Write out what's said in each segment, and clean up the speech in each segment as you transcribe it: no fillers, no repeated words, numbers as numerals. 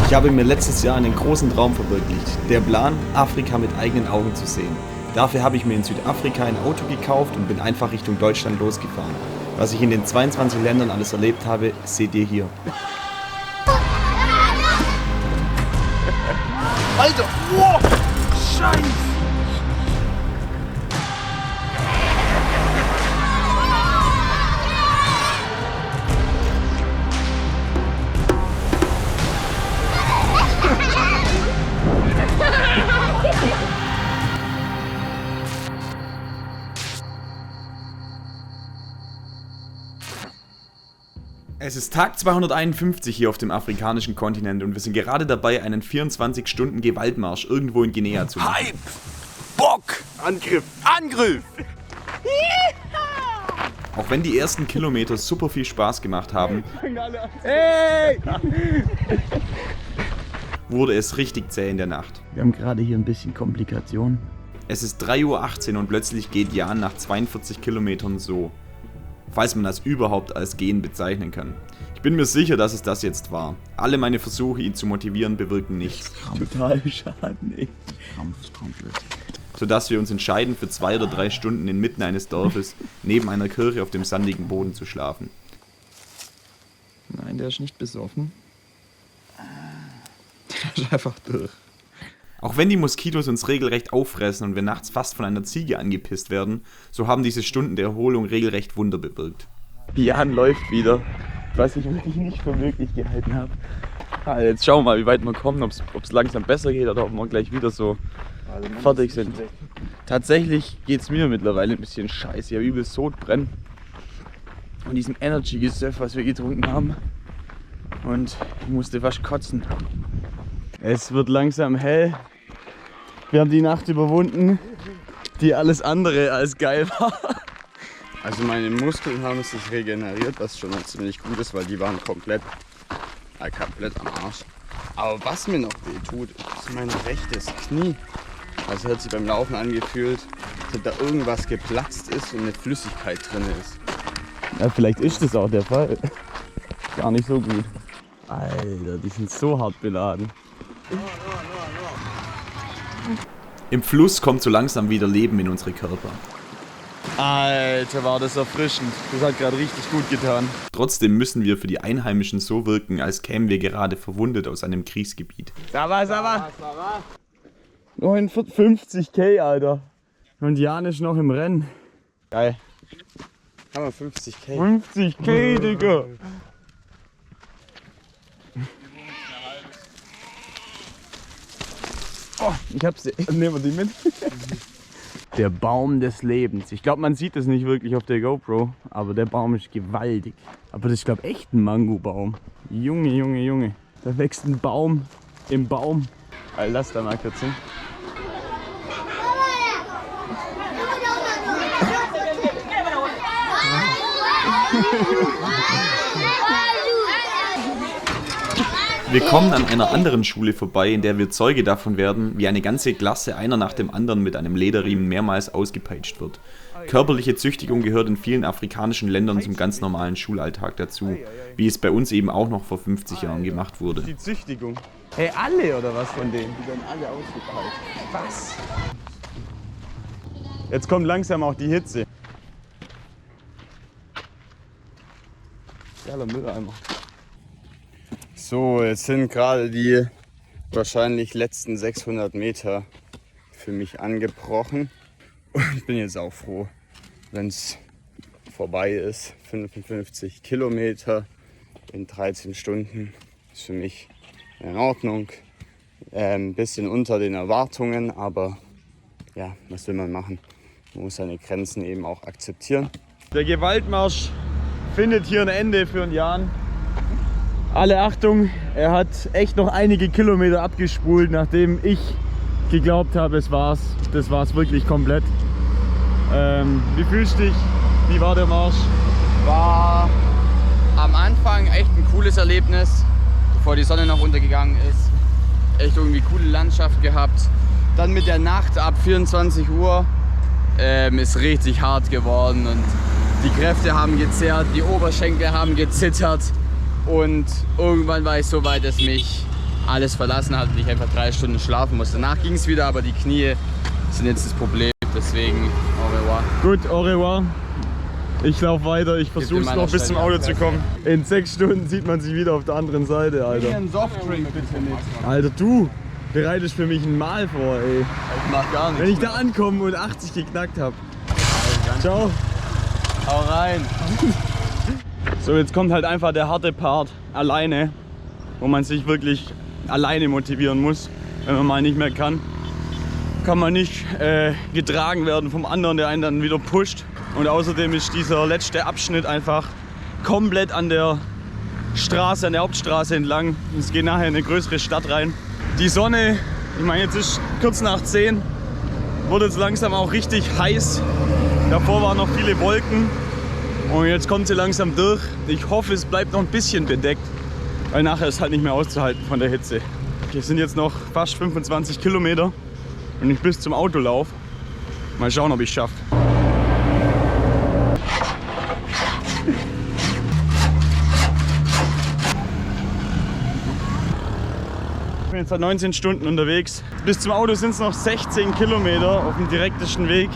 Ich habe mir letztes Jahr einen großen Traum verwirklicht. Der Plan, Afrika mit eigenen Augen zu sehen. Dafür habe ich mir in Südafrika ein Auto gekauft und bin einfach Richtung Deutschland losgefahren. Was ich in den 22 Ländern alles erlebt habe, seht ihr hier. Alter, wow, Scheiße! Es ist Tag 251 hier auf dem afrikanischen Kontinent und wir sind gerade dabei, einen 24-Stunden-Gewaltmarsch irgendwo in Guinea zu machen. Hype! Bock! Angriff! Angriff! Auch wenn die ersten Kilometer super viel Spaß gemacht haben, Hey! wurde es richtig zäh in der Nacht. Wir haben gerade hier ein bisschen Komplikationen. Es ist 3:18 Uhr und plötzlich geht Jan nach 42 Kilometern so. Falls man das überhaupt als Gehen bezeichnen kann. Ich bin mir sicher, dass es das jetzt war. Alle meine Versuche, ihn zu motivieren, bewirken nichts. Total schade, ey. Krampf komplett. Sodass wir uns entscheiden, für 2 oder 3 Stunden inmitten eines Dorfes neben einer Kirche auf dem sandigen Boden zu schlafen. Nein, der ist nicht besoffen. Der ist einfach durch. Auch wenn die Moskitos uns regelrecht auffressen und wir nachts fast von einer Ziege angepisst werden, so haben diese Stunden der Erholung regelrecht Wunder bewirkt. Jan läuft wieder, was ich wirklich nicht für möglich gehalten habe. Also jetzt schauen wir mal, wie weit wir kommen, ob es langsam besser geht oder ob wir gleich wieder so fertig sind. Tatsächlich geht es mir mittlerweile ein bisschen scheiße. Ich habe übelst Sodbrennen von diesem Energy-Gesöff, was wir getrunken haben. Und ich musste fast kotzen. Es wird langsam hell. Wir haben die Nacht überwunden, die alles andere als geil war. Also meine Muskeln haben sich regeneriert, was schon mal ziemlich gut ist, weil die waren komplett am Arsch. Aber was mir noch weh tut, ist mein rechtes Knie. Also hat sich beim Laufen angefühlt, als ob da irgendwas geplatzt ist und eine Flüssigkeit drin ist. Ja, vielleicht ist das auch der Fall. Gar nicht so gut. Alter, die sind so hart beladen. Im Fluss kommt so langsam wieder Leben in unsere Körper. Alter, war das erfrischend. Das hat gerade richtig gut getan. Trotzdem müssen wir für die Einheimischen so wirken, als kämen wir gerade verwundet aus einem Kriegsgebiet. Ça va. 59k, Alter. Und Jan ist noch im Rennen. Geil. Haben wir 50k? 50k, Digga. Oh, ich hab sie. Nehmen wir die mit. Der Baum des Lebens. Ich glaube, man sieht es nicht wirklich auf der GoPro, aber der Baum ist gewaltig. Aber das ist, glaube ich, echt ein Mangobaum. Junge. Da wächst ein Baum im Baum. Also lass da mal kurz hin. Wir kommen an einer anderen Schule vorbei, in der wir Zeuge davon werden, wie eine ganze Klasse einer nach dem anderen mit einem Lederriemen mehrmals ausgepeitscht wird. Körperliche Züchtigung gehört in vielen afrikanischen Ländern zum ganz normalen Schulalltag dazu, wie es bei uns eben auch noch vor 50 Jahren gemacht wurde. Die Züchtigung. Hey, alle oder was von denen? Die werden alle ausgepeitscht. Was? Jetzt kommt langsam auch die Hitze. Geiler Mülleimer. So, jetzt sind gerade die wahrscheinlich letzten 600 Meter für mich angebrochen. Und ich bin jetzt auch froh, wenn es vorbei ist. 55 Kilometer in 13 Stunden ist für mich in Ordnung. Ein bisschen unter den Erwartungen, aber ja, was will man machen? Man muss seine Grenzen eben auch akzeptieren. Der Gewaltmarsch findet hier ein Ende für einen Jan. Alle Achtung, er hat echt noch einige Kilometer abgespult, nachdem ich geglaubt habe, es war's. Das war's wirklich komplett. Wie fühlst du dich? Wie war der Marsch? War am Anfang echt ein cooles Erlebnis, bevor die Sonne noch untergegangen ist. Echt irgendwie coole Landschaft gehabt. Dann mit der Nacht ab 24 Uhr ist richtig hart geworden und die Kräfte haben gezerrt, die Oberschenkel haben gezittert und irgendwann war ich so weit, dass mich alles verlassen hat und ich einfach 3 Stunden schlafen musste. Danach ging es wieder, aber die Knie sind jetzt das Problem. Deswegen, au revoir. Gut, au revoir. Ich laufe weiter, ich versuche es noch bis zum Auto zu kommen. In 6 Stunden sieht man sich wieder auf der anderen Seite, Alter. Einen Softdrink bitte mit. Alter, du bereitest für mich ein Mahl vor, ey. Ich mach gar nichts. Wenn ich da ankomme und 80 geknackt habe. Ciao. Hau rein. So, jetzt kommt halt einfach der harte Part alleine, wo man sich wirklich alleine motivieren muss, wenn man mal nicht mehr kann. Kann man nicht getragen werden vom anderen, der einen dann wieder pusht. Und außerdem ist dieser letzte Abschnitt einfach komplett an der Straße, an der Hauptstraße entlang. Es geht nachher in eine größere Stadt rein. Die Sonne, ich meine, jetzt ist kurz nach 10, wurde jetzt langsam auch richtig heiß. Davor waren noch viele Wolken und jetzt kommt sie langsam durch. Ich hoffe, es bleibt noch ein bisschen bedeckt, weil nachher ist halt nicht mehr auszuhalten von der Hitze. Wir sind jetzt noch fast 25 Kilometer und ich bis zum Auto laufe. Mal schauen, ob ich es schaffe. Ich bin jetzt seit 19 Stunden unterwegs. Bis zum Auto sind es noch 16 Kilometer auf dem direktesten Weg.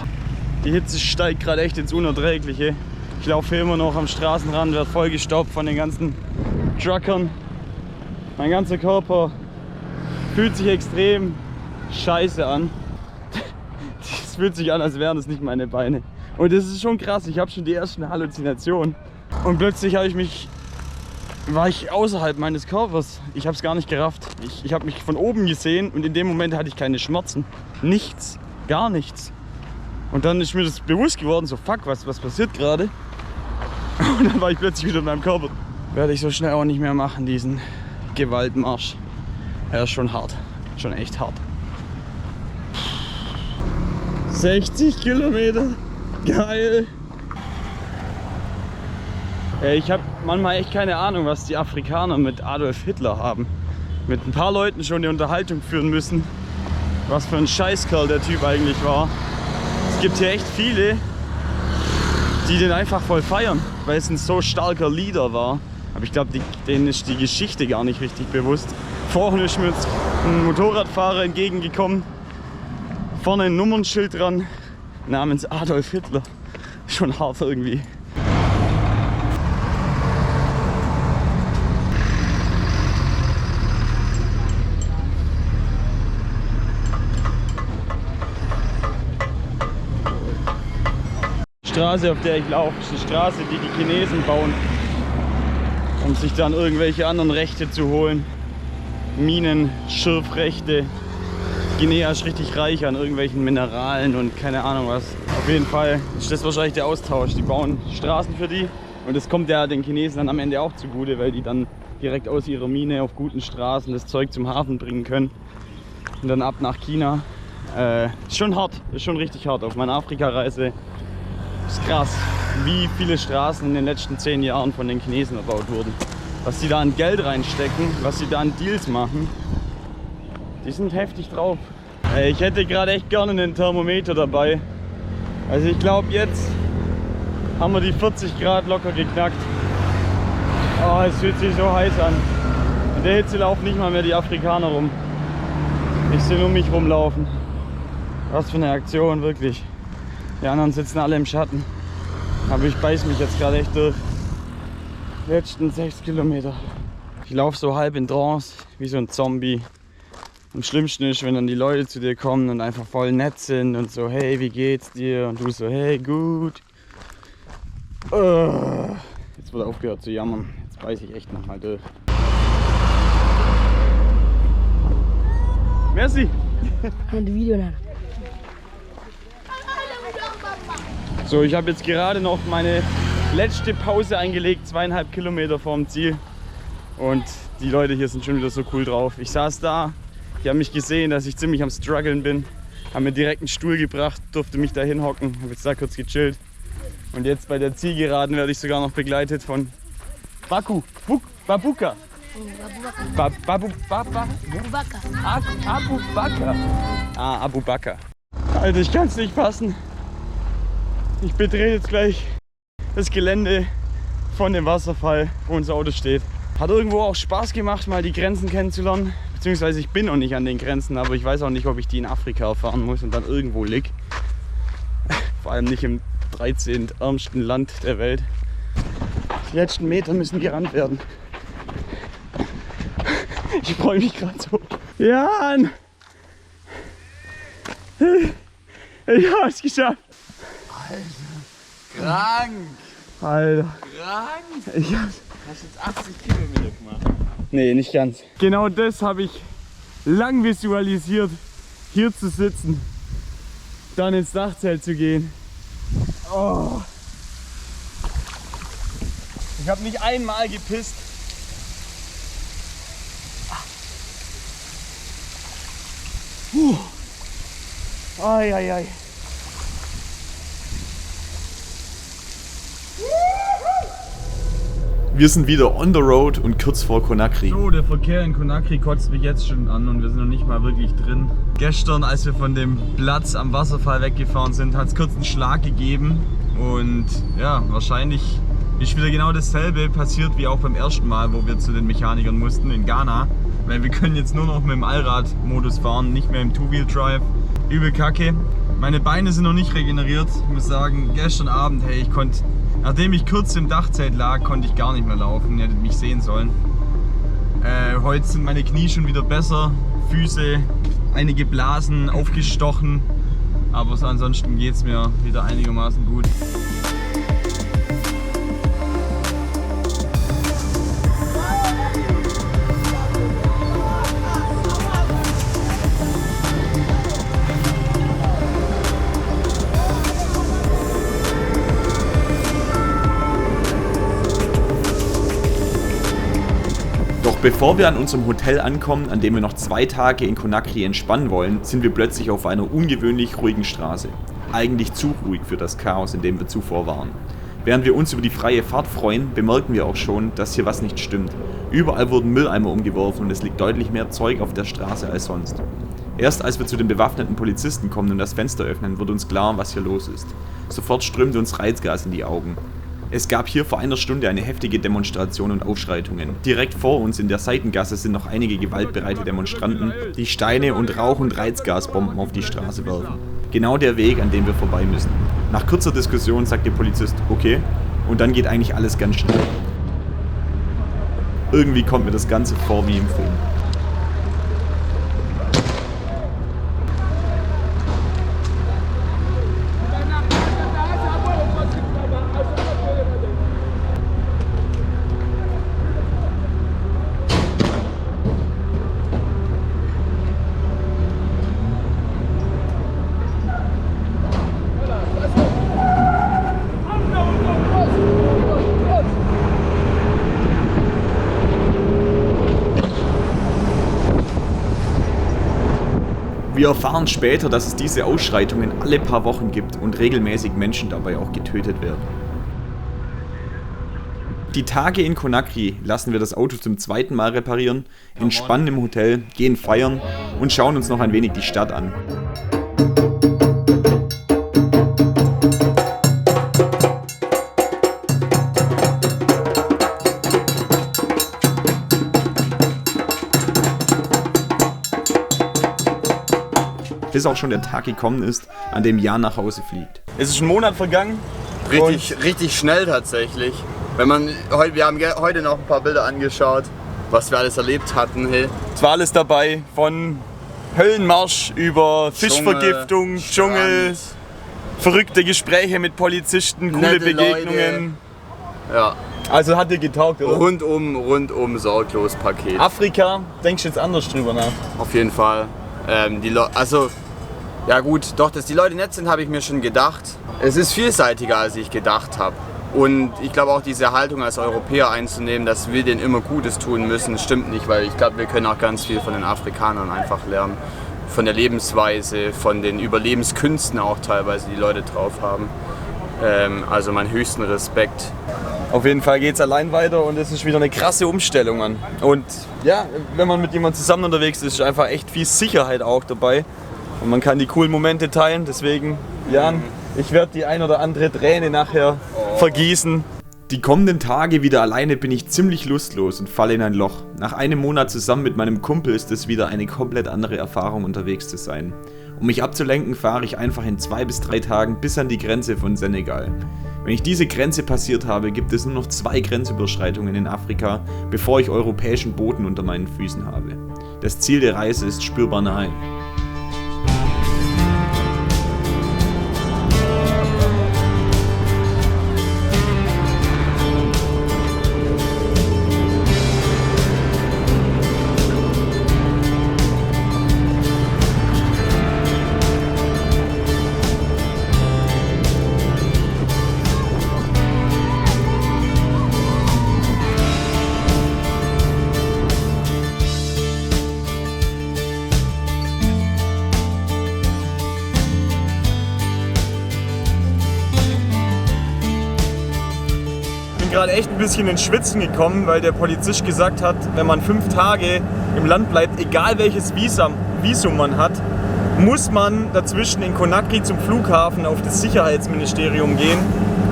Die Hitze steigt gerade echt ins Unerträgliche. Ich laufe hier immer noch am Straßenrand, werde vollgestopft von den ganzen Truckern. Mein ganzer Körper fühlt sich extrem scheiße an. Es fühlt sich an, als wären es nicht meine Beine. Und das ist schon krass, ich habe schon die ersten Halluzinationen. Und plötzlich war ich außerhalb meines Körpers. Ich habe es gar nicht gerafft. Ich habe mich von oben gesehen und in dem Moment hatte ich keine Schmerzen. Nichts, gar nichts. Und dann ist mir das bewusst geworden, so fuck, was passiert gerade? Und dann war ich plötzlich wieder in meinem Körper. Werde ich so schnell auch nicht mehr machen, diesen Gewaltmarsch. Er ist schon hart, schon echt hart. 60 Kilometer, geil. Ich habe manchmal echt keine Ahnung, was die Afrikaner mit Adolf Hitler haben. Mit ein paar Leuten schon die Unterhaltung führen müssen, was für ein Scheißkerl der Typ eigentlich war. Es gibt hier echt viele, die den einfach voll feiern, weil es ein so starker Leader war. Aber ich glaube, denen ist die Geschichte gar nicht richtig bewusst. Vorhin ist mir jetzt ein Motorradfahrer entgegengekommen. Vorne ein Nummernschild dran, namens Adolf Hitler. Schon hart irgendwie. Die Straße, auf der ich laufe, ist eine Straße, die die Chinesen bauen, um sich dann irgendwelche anderen Rechte zu holen. Minen, Schürfrechte. Guinea ist richtig reich an irgendwelchen Mineralen und keine Ahnung was. Auf jeden Fall ist das wahrscheinlich der Austausch. Die bauen Straßen für die und das kommt ja den Chinesen dann am Ende auch zugute, weil die dann direkt aus ihrer Mine auf guten Straßen das Zeug zum Hafen bringen können und dann ab nach China. Ist schon hart, ist schon richtig hart. Auf meiner Afrika-Reise ist krass, wie viele Straßen in den letzten 10 Jahren von den Chinesen erbaut wurden. Was sie da an Geld reinstecken, was sie da an Deals machen. Die sind heftig drauf. Ich hätte gerade echt gerne einen Thermometer dabei. Also ich glaube, jetzt haben wir die 40 Grad locker geknackt. Oh, es fühlt sich so heiß an. In der Hitze laufen nicht mal mehr die Afrikaner rum. Ich sehe nur mich rumlaufen. Was für eine Aktion, wirklich. Die anderen sitzen alle im Schatten. Aber ich beiß mich jetzt gerade echt durch. Die letzten 6 Kilometer. Ich laufe so halb in Trance, wie so ein Zombie. Am schlimmsten ist, wenn dann die Leute zu dir kommen und einfach voll nett sind und so, hey, wie geht's dir? Und du so, hey, gut. Jetzt wird aufgehört zu jammern. Jetzt beiß ich echt nochmal durch. Merci. So, ich habe jetzt gerade noch meine letzte Pause eingelegt, 2,5 Kilometer vorm Ziel. Und die Leute hier sind schon wieder so cool drauf. Ich saß da. Die haben mich gesehen, dass ich ziemlich am Struggeln bin, haben mir direkt einen Stuhl gebracht, durfte mich da hinhocken, habe jetzt da kurz gechillt. Und jetzt bei der Zielgeraden werde ich sogar noch begleitet von Babuka. Abu Bakr. Ah, Abu Bakr. Alter, ich kann es nicht fassen. Ich betrete jetzt gleich das Gelände von dem Wasserfall, wo unser Auto steht. Hat irgendwo auch Spaß gemacht, mal die Grenzen kennenzulernen. Beziehungsweise ich bin noch nicht an den Grenzen, aber ich weiß auch nicht, ob ich die in Afrika erfahren muss und dann irgendwo lieg. Vor allem nicht im 13. ärmsten Land der Welt. Die letzten Meter müssen gerannt werden. Ich freue mich gerade so. Jan! Ich hab's geschafft! Alter, krank! Alter! Krank! Ich hab's. Hast jetzt 80 Kilometer gemacht? Nee, nicht ganz. Genau das habe ich lang visualisiert, hier zu sitzen, dann ins Dachzelt zu gehen. Oh. Ich habe nicht einmal gepisst. Ai, ai, ai. Wir sind wieder on the road und kurz vor Conakry. So, der Verkehr in Conakry kotzt mich jetzt schon an und wir sind noch nicht mal wirklich drin. Gestern, als wir von dem Platz am Wasserfall weggefahren sind, hat es kurz einen Schlag gegeben. Und ja, wahrscheinlich ist wieder genau dasselbe passiert wie auch beim ersten Mal, wo wir zu den Mechanikern mussten in Ghana. Weil wir können jetzt nur noch mit dem Allradmodus fahren, nicht mehr im Two-Wheel-Drive. Übel kacke. Meine Beine sind noch nicht regeneriert. Ich muss sagen, gestern Abend, hey, nachdem ich kurz im Dachzelt lag, konnte ich gar nicht mehr laufen. Ihr hättet mich sehen sollen. Heute sind meine Knie schon wieder besser. Füße, einige Blasen aufgestochen. Aber so ansonsten geht es mir wieder einigermaßen gut. Bevor wir an unserem Hotel ankommen, an dem wir noch 2 Tage in Conakry entspannen wollen, sind wir plötzlich auf einer ungewöhnlich ruhigen Straße. Eigentlich zu ruhig für das Chaos, in dem wir zuvor waren. Während wir uns über die freie Fahrt freuen, bemerken wir auch schon, dass hier was nicht stimmt. Überall wurden Mülleimer umgeworfen und es liegt deutlich mehr Zeug auf der Straße als sonst. Erst als wir zu den bewaffneten Polizisten kommen und das Fenster öffnen, wird uns klar, was hier los ist. Sofort strömte uns Reizgas in die Augen. Es gab hier vor einer Stunde eine heftige Demonstration und Ausschreitungen. Direkt vor uns in der Seitengasse sind noch einige gewaltbereite Demonstranten, die Steine und Rauch- und Reizgasbomben auf die Straße werfen. Genau der Weg, an dem wir vorbei müssen. Nach kurzer Diskussion sagt der Polizist, okay, und dann geht eigentlich alles ganz schnell. Irgendwie kommt mir das Ganze vor wie im Film. Wir erfahren später, dass es diese Ausschreitungen alle paar Wochen gibt und regelmäßig Menschen dabei auch getötet werden. Die Tage in Conakry lassen wir das Auto zum 2. Mal reparieren, entspannen im Hotel, gehen feiern und schauen uns noch ein wenig die Stadt an. Bis auch schon der Tag gekommen ist, an dem Jan nach Hause fliegt. Es ist ein Monat vergangen. Richtig schnell tatsächlich. Wir haben heute noch ein paar Bilder angeschaut, was wir alles erlebt hatten. Hey. Es war alles dabei, von Höllenmarsch über Fischvergiftung, Dschungel, verrückte Gespräche mit Polizisten, coole Begegnungen. Ja. Also hat dir getaugt, oder? Rundum sorglos Paket. Afrika, denkst du jetzt anders drüber nach? Auf jeden Fall. Ja gut, doch, dass die Leute nett sind, habe ich mir schon gedacht. Es ist vielseitiger, als ich gedacht habe. Und ich glaube auch diese Haltung als Europäer einzunehmen, dass wir denen immer Gutes tun müssen, stimmt nicht, weil ich glaube, wir können auch ganz viel von den Afrikanern einfach lernen. Von der Lebensweise, von den Überlebenskünsten auch teilweise, die Leute drauf haben. Also meinen höchsten Respekt. Auf jeden Fall geht es allein weiter und es ist wieder eine krasse Umstellung, Mann. Und ja, wenn man mit jemandem zusammen unterwegs ist, ist einfach echt viel Sicherheit auch dabei. Und man kann die coolen Momente teilen, deswegen, Jan, ich werde die ein oder andere Träne nachher vergießen. Die kommenden Tage wieder alleine bin ich ziemlich lustlos und falle in ein Loch. Nach einem Monat zusammen mit meinem Kumpel ist es wieder eine komplett andere Erfahrung, unterwegs zu sein. Um mich abzulenken, fahre ich einfach in 2 bis 3 Tagen bis an die Grenze von Senegal. Wenn ich diese Grenze passiert habe, gibt es nur noch 2 Grenzüberschreitungen in Afrika, bevor ich europäischen Boden unter meinen Füßen habe. Das Ziel der Reise ist spürbar nahe. Ich bin gerade echt ein bisschen ins Schwitzen gekommen, weil der Polizist gesagt hat, wenn man 5 Tage im Land bleibt, egal welches Visum man hat, muss man dazwischen in Conakry zum Flughafen auf das Sicherheitsministerium gehen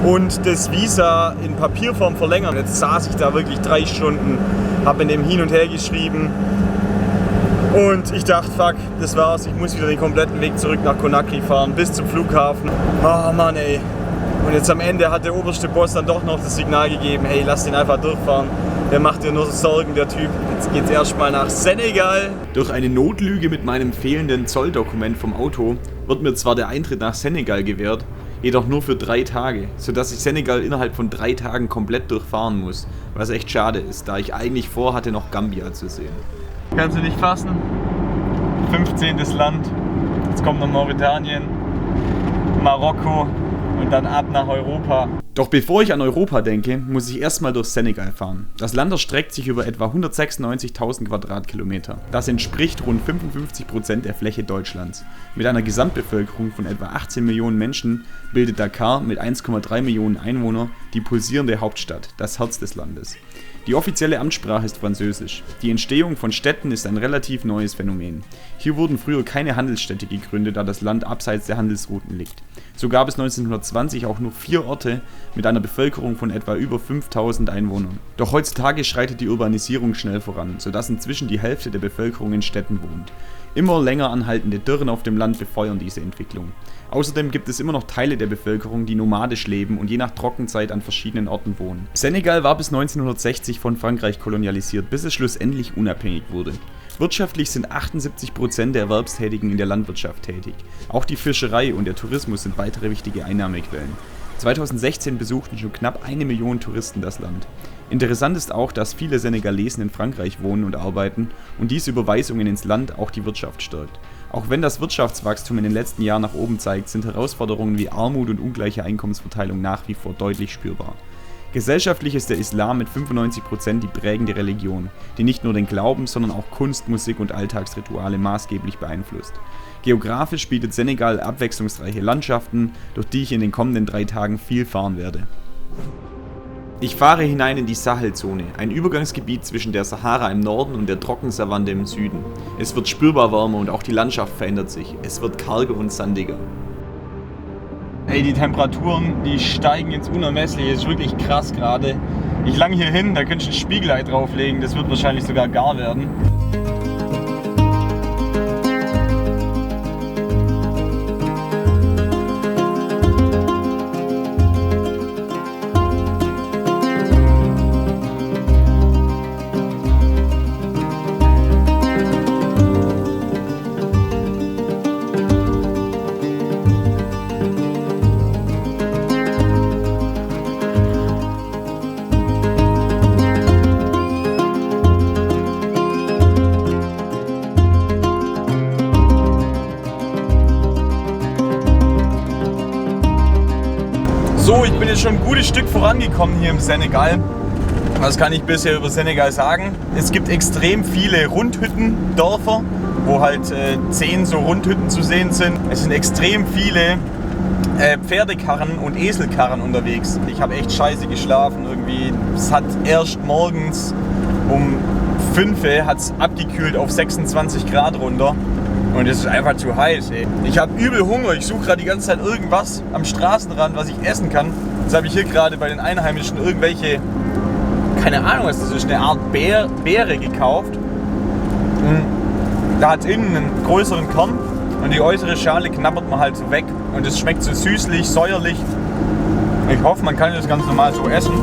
und das Visa in Papierform verlängern. Jetzt saß ich da wirklich 3 Stunden, habe in dem hin und her geschrieben und ich dachte, fuck, das war's, ich muss wieder den kompletten Weg zurück nach Conakry fahren, bis zum Flughafen. Oh Mann ey. Und jetzt am Ende hat der oberste Boss dann doch noch das Signal gegeben, hey, lass den einfach durchfahren. Der macht dir nur so Sorgen, der Typ. Jetzt geht's erstmal nach Senegal. Durch eine Notlüge mit meinem fehlenden Zolldokument vom Auto wird mir zwar der Eintritt nach Senegal gewährt, jedoch nur für 3 Tage, sodass ich Senegal innerhalb von 3 Tagen komplett durchfahren muss, was echt schade ist, da ich eigentlich vorhatte, noch Gambia zu sehen. Kannst du nicht fassen? 15. Land. Jetzt kommt noch Mauretanien, Marokko. Und dann ab nach Europa. Doch bevor ich an Europa denke, muss ich erstmal durch Senegal fahren. Das Land erstreckt sich über etwa 196.000 Quadratkilometer. Das entspricht rund 55% der Fläche Deutschlands. Mit einer Gesamtbevölkerung von etwa 18 Millionen Menschen bildet Dakar mit 1,3 Millionen Einwohnern die pulsierende Hauptstadt, das Herz des Landes. Die offizielle Amtssprache ist Französisch. Die Entstehung von Städten ist ein relativ neues Phänomen. Hier wurden früher keine Handelsstädte gegründet, da das Land abseits der Handelsrouten liegt. So gab es 1920 auch nur 4 Orte mit einer Bevölkerung von etwa über 5000 Einwohnern. Doch heutzutage schreitet die Urbanisierung schnell voran, sodass inzwischen die Hälfte der Bevölkerung in Städten wohnt. Immer länger anhaltende Dürren auf dem Land befeuern diese Entwicklung. Außerdem gibt es immer noch Teile der Bevölkerung, die nomadisch leben und je nach Trockenzeit an verschiedenen Orten wohnen. Senegal war bis 1960 von Frankreich kolonialisiert, bis es schlussendlich unabhängig wurde. Wirtschaftlich sind 78% der Erwerbstätigen in der Landwirtschaft tätig. Auch die Fischerei und der Tourismus sind weitere wichtige Einnahmequellen. 2016 besuchten schon knapp 1 Million Touristen das Land. Interessant ist auch, dass viele Senegalesen in Frankreich wohnen und arbeiten und diese Überweisungen ins Land auch die Wirtschaft stärkt. Auch wenn das Wirtschaftswachstum in den letzten Jahren nach oben zeigt, sind Herausforderungen wie Armut und ungleiche Einkommensverteilung nach wie vor deutlich spürbar. Gesellschaftlich ist der Islam mit 95% die prägende Religion, die nicht nur den Glauben, sondern auch Kunst, Musik und Alltagsrituale maßgeblich beeinflusst. Geografisch bietet Senegal abwechslungsreiche Landschaften, durch die ich in den kommenden 3 Tagen viel fahren werde. Ich fahre hinein in die Sahelzone, ein Übergangsgebiet zwischen der Sahara im Norden und der Trockensavanne im Süden. Es wird spürbar wärmer und auch die Landschaft verändert sich. Es wird karger und sandiger. Ey, die Temperaturen, die steigen ins Unermessliche. Das ist wirklich krass gerade. Ich lang hier hin, da könnte ich ein Spiegelei drauflegen. Das wird wahrscheinlich sogar gar werden. So, ich bin jetzt schon ein gutes Stück vorangekommen hier im Senegal. Was kann ich bisher über Senegal sagen? Es gibt extrem viele Rundhütten-Dörfer, wo halt 10 so Rundhütten zu sehen sind. Es sind extrem viele Pferdekarren und Eselkarren unterwegs. Ich habe echt scheiße geschlafen irgendwie. Es hat erst morgens um 5 Uhr hat's abgekühlt auf 26 Grad runter. Und es ist einfach zu heiß, ey. Ich habe übel Hunger. Ich suche gerade die ganze Zeit irgendwas am Straßenrand, was ich essen kann. Jetzt habe ich hier gerade bei den Einheimischen irgendwelche, keine Ahnung was das ist, eine Art Beere gekauft. Da hat innen einen größeren Kern und die äußere Schale knabbert man halt so weg. Und es schmeckt so süßlich, säuerlich. Ich hoffe, man kann das ganz normal so essen.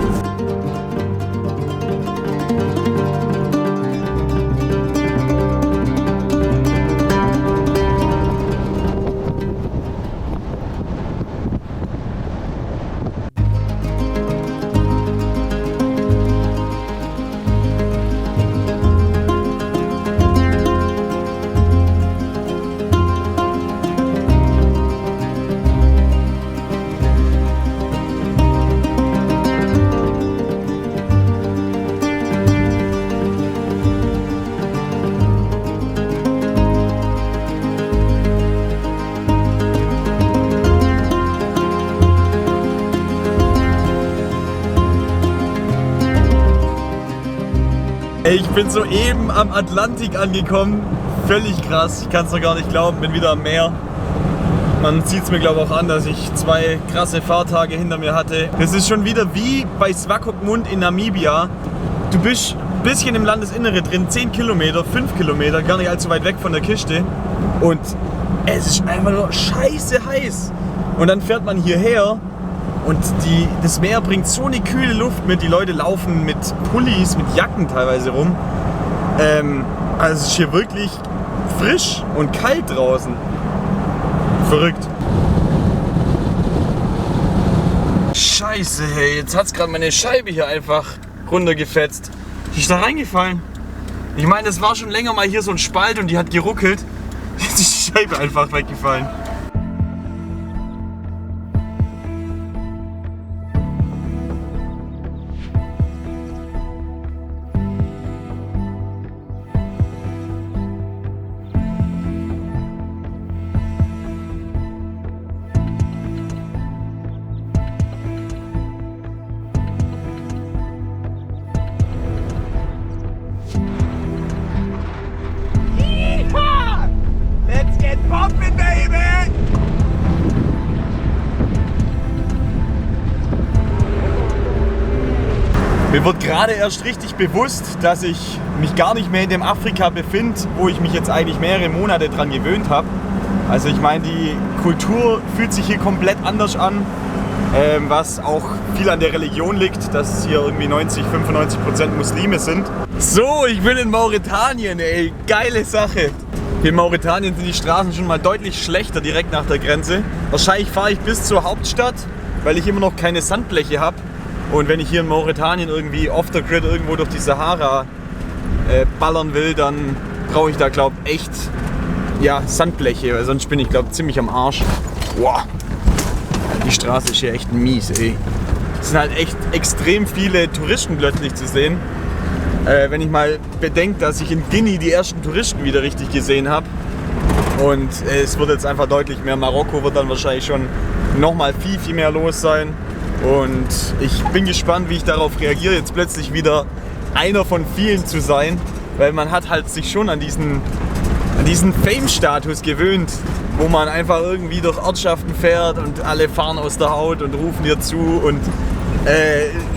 Ich bin soeben am Atlantik angekommen. Völlig krass. Ich kann es doch gar nicht glauben. Bin wieder am Meer. Man sieht es mir glaube ich auch an, dass ich 2 krasse Fahrtage hinter mir hatte. Das ist schon wieder wie bei Swakopmund in Namibia. Du bist ein bisschen im Landesinnere drin, 10 Kilometer, 5 Kilometer, gar nicht allzu weit weg von der Kiste. Und es ist einfach nur scheiße heiß. Und dann fährt man hierher. Und das Meer bringt so eine kühle Luft mit. Die Leute laufen mit Pullis, mit Jacken teilweise rum. Also es ist hier wirklich frisch und kalt draußen. Verrückt. Scheiße, hey, jetzt hat's gerade meine Scheibe hier einfach runtergefetzt. Die ist da reingefallen. Ich meine, es war schon länger mal hier so ein Spalt und die hat geruckelt. Jetzt ist die Scheibe einfach weggefallen. Let's get pumping, baby! Mir wird gerade erst richtig bewusst, dass ich mich gar nicht mehr in dem Afrika befinde, wo ich mich jetzt eigentlich mehrere Monate dran gewöhnt habe. Also ich meine, die Kultur fühlt sich hier komplett anders an, was auch viel an der Religion liegt, dass hier irgendwie 90–95% Muslime sind. So, ich bin in Mauretanien, ey, geile Sache. Hier in Mauretanien sind die Straßen schon mal deutlich schlechter direkt nach der Grenze. Wahrscheinlich fahre ich bis zur Hauptstadt, weil ich immer noch keine Sandfläche habe. Und wenn ich hier in Mauretanien irgendwie off the grid irgendwo durch die Sahara ballern will, dann brauche ich da, glaube ich, echt Sandfläche, weil sonst bin ich, glaube ich, ziemlich am Arsch. Wow. Die Straße ist hier echt mies, ey. Es sind halt echt extrem viele Touristen plötzlich zu sehen. Wenn ich mal bedenke, dass ich in Guinea die ersten Touristen wieder richtig gesehen habe. Und es wird jetzt einfach deutlich mehr. Marokko wird dann wahrscheinlich schon nochmal viel mehr los sein. Und ich bin gespannt, wie ich darauf reagiere, jetzt plötzlich wieder einer von vielen zu sein. Weil man hat halt sich schon an diesen Fame-Status gewöhnt, wo man einfach irgendwie durch Ortschaften fährt und alle fahren aus der Haut und rufen dir zu und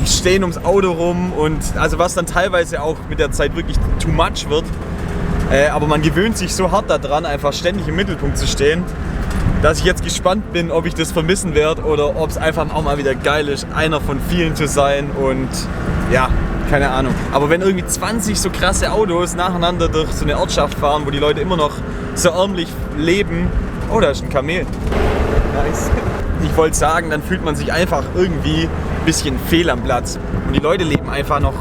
stehen ums Auto rum. Und also was dann teilweise auch mit der Zeit wirklich too much wird. Aber man gewöhnt sich so hart daran, einfach ständig im Mittelpunkt zu stehen, dass ich jetzt gespannt bin, ob ich das vermissen werde oder ob es einfach auch mal wieder geil ist, einer von vielen zu sein. Und ja, keine Ahnung. Aber wenn irgendwie 20 so krasse Autos nacheinander durch so eine Ortschaft fahren, wo die Leute immer noch so ärmlich leben. Oh, da ist ein Kamel. Nice. Ich wollte sagen, dann fühlt man sich einfach irgendwie ein bisschen fehl am Platz. Und die Leute leben einfach noch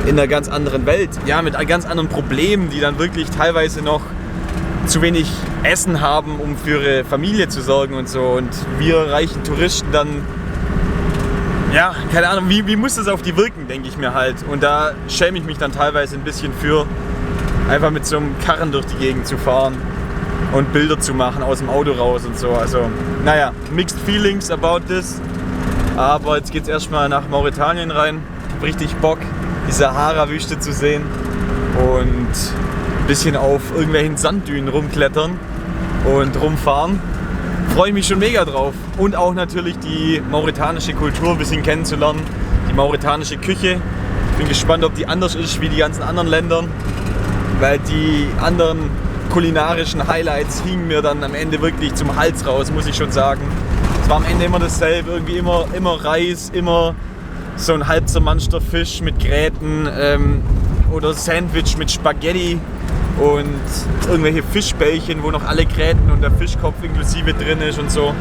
in einer ganz anderen Welt. Ja, mit ganz anderen Problemen, die dann wirklich teilweise noch zu wenig Essen haben, um für ihre Familie zu sorgen und so. Und wir reichen Touristen dann, ja, keine Ahnung, wie muss das auf die wirken, denke ich mir halt. Und da schäme ich mich dann teilweise ein bisschen für, einfach mit so einem Karren durch die Gegend zu fahren und Bilder zu machen aus dem Auto raus und so. Also, naja, mixed feelings about this. Aber jetzt geht's erstmal nach Mauretanien rein. Hab richtig Bock, die Sahara-Wüste zu sehen und ein bisschen auf irgendwelchen Sanddünen rumklettern und rumfahren. freue ich mich schon mega drauf. Und auch natürlich die mauretanische Kultur ein bisschen kennenzulernen, die mauretanische Küche. Ich bin gespannt, ob die anders ist wie die ganzen anderen Ländern, weil die anderen kulinarischen Highlights hingen mir dann am Ende wirklich zum Hals raus, muss ich schon sagen. Es war am Ende immer dasselbe, irgendwie immer Reis, immer so ein halb zermanschter Fisch mit Gräten oder Sandwich mit Spaghetti und irgendwelche Fischbällchen, wo noch alle Gräten und der Fischkopf inklusive drin ist und so.